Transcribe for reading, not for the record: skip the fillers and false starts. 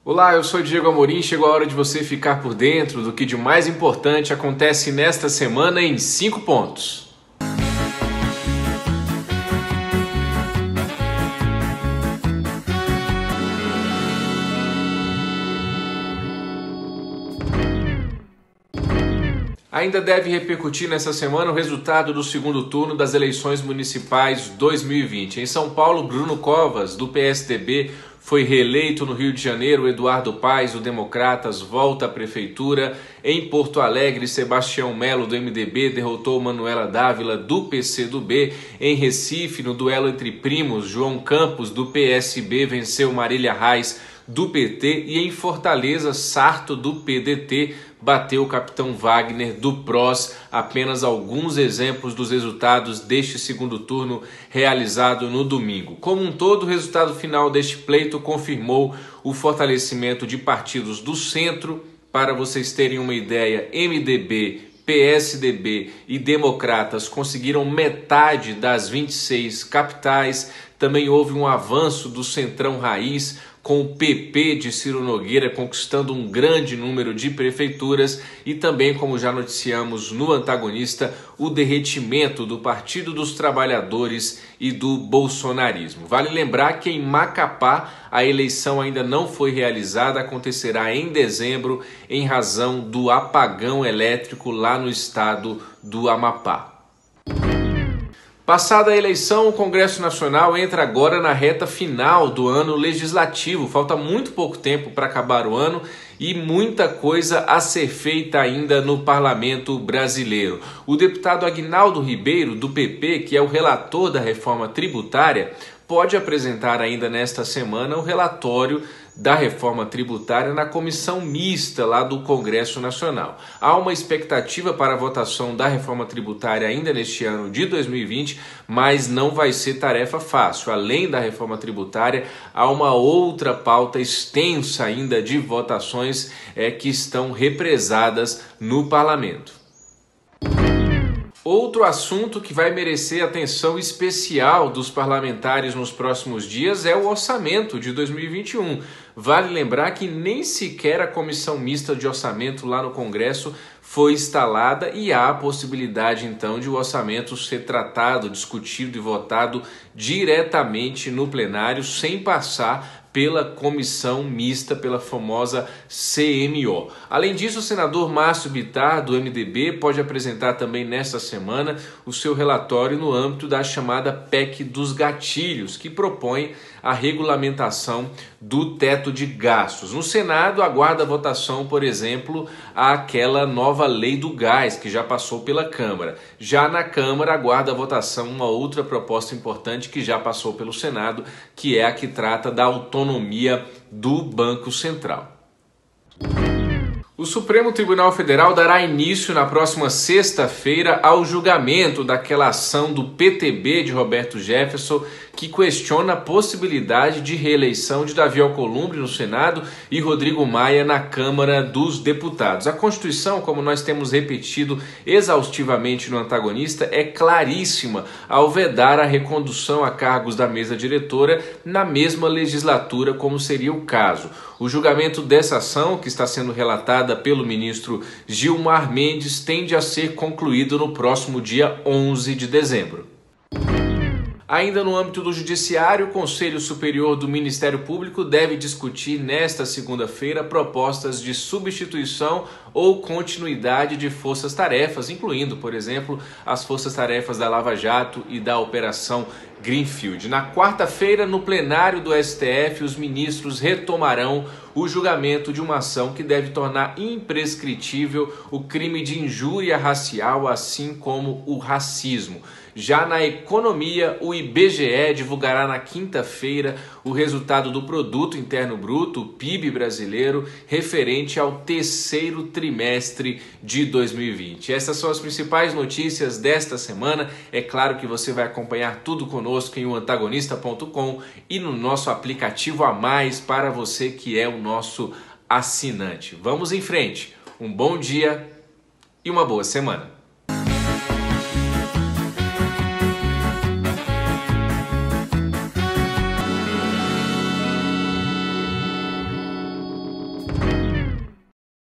Olá, eu sou Diego Amorim. Chegou a hora de você ficar por dentro do que de mais importante acontece nesta semana em 5 pontos. Ainda deve repercutir nessa semana o resultado do segundo turno das eleições municipais 2020. Em São Paulo, Bruno Covas, do PSDB, foi reeleito. No Rio de Janeiro, Eduardo Paes, do Democratas, volta à prefeitura. Em Porto Alegre, Sebastião Melo, do MDB, derrotou Manuela Dávila, do PCdoB. Em Recife, no duelo entre primos, João Campos, do PSB, venceu Marília Reis, do PT. E em Fortaleza, Sarto, do PDT, bateu o capitão Wagner, do PROS. Apenas alguns exemplos dos resultados deste segundo turno realizado no domingo. Como um todo, o resultado final deste pleito confirmou o fortalecimento de partidos do centro. Para vocês terem uma ideia, MDB, PSDB e Democratas conseguiram metade das 26 capitais. Também houve um avanço do Centrão Raiz, com o PP de Ciro Nogueira conquistando um grande número de prefeituras e também, como já noticiamos no Antagonista, o derretimento do Partido dos Trabalhadores e do bolsonarismo. Vale lembrar que em Macapá a eleição ainda não foi realizada, acontecerá em dezembro em razão do apagão elétrico lá no estado do Amapá. Passada a eleição, o Congresso Nacional entra agora na reta final do ano legislativo. Falta muito pouco tempo para acabar o ano e muita coisa a ser feita ainda no parlamento brasileiro. O deputado Aguinaldo Ribeiro, do PP, que é o relator da reforma tributária, pode apresentar ainda nesta semana o relatório da reforma tributária na comissão mista lá do Congresso Nacional. Há uma expectativa para a votação da reforma tributária ainda neste ano de 2020, mas não vai ser tarefa fácil. Além da reforma tributária, há uma outra pauta extensa ainda de votações que estão represadas no parlamento. Outro assunto que vai merecer atenção especial dos parlamentares nos próximos dias é o orçamento de 2021. Vale lembrar que nem sequer a comissão mista de orçamento lá no Congresso foi instalada e há a possibilidade então de o orçamento ser tratado, discutido e votado diretamente no plenário sem passar pela comissão mista, pela famosa CMO. Além disso, o senador Márcio Bittar, do MDB, pode apresentar também nesta semana o seu relatório no âmbito da chamada PEC dos gatilhos, que propõe a regulamentação do teto de gastos. No Senado, aguarda a votação, por exemplo, aquela nova lei do gás, que já passou pela Câmara. Já na Câmara, aguarda a votação uma outra proposta importante que já passou pelo Senado, que é a que trata da autonomia do Banco Central. O Supremo Tribunal Federal dará início na próxima sexta-feira ao julgamento daquela ação do PTB de Roberto Jefferson que questiona a possibilidade de reeleição de Davi Alcolumbre no Senado e Rodrigo Maia na Câmara dos Deputados. A Constituição, como nós temos repetido exaustivamente no Antagonista, é claríssima ao vedar a recondução a cargos da mesa diretora na mesma legislatura, como seria o caso. O julgamento dessa ação, que está sendo relatada pelo ministro Gilmar Mendes, tende a ser concluído no próximo dia 11 de dezembro. Ainda no âmbito do Judiciário, o Conselho Superior do Ministério Público deve discutir nesta segunda-feira propostas de substituição ou continuidade de forças-tarefas, incluindo, por exemplo, as forças-tarefas da Lava Jato e da Operação Greenfield. Na quarta-feira, no plenário do STF, os ministros retomarão o julgamento de uma ação que deve tornar imprescritível o crime de injúria racial, assim como o racismo. Já na economia, o IBGE divulgará na quinta-feira o resultado do Produto Interno Bruto, o PIB brasileiro, referente ao terceiro trimestre de 2020. Essas são as principais notícias desta semana. É claro que você vai acompanhar tudo conosco em oantagonista.com e no nosso aplicativo a mais para você que é o nosso assinante. Vamos em frente. Um bom dia e uma boa semana.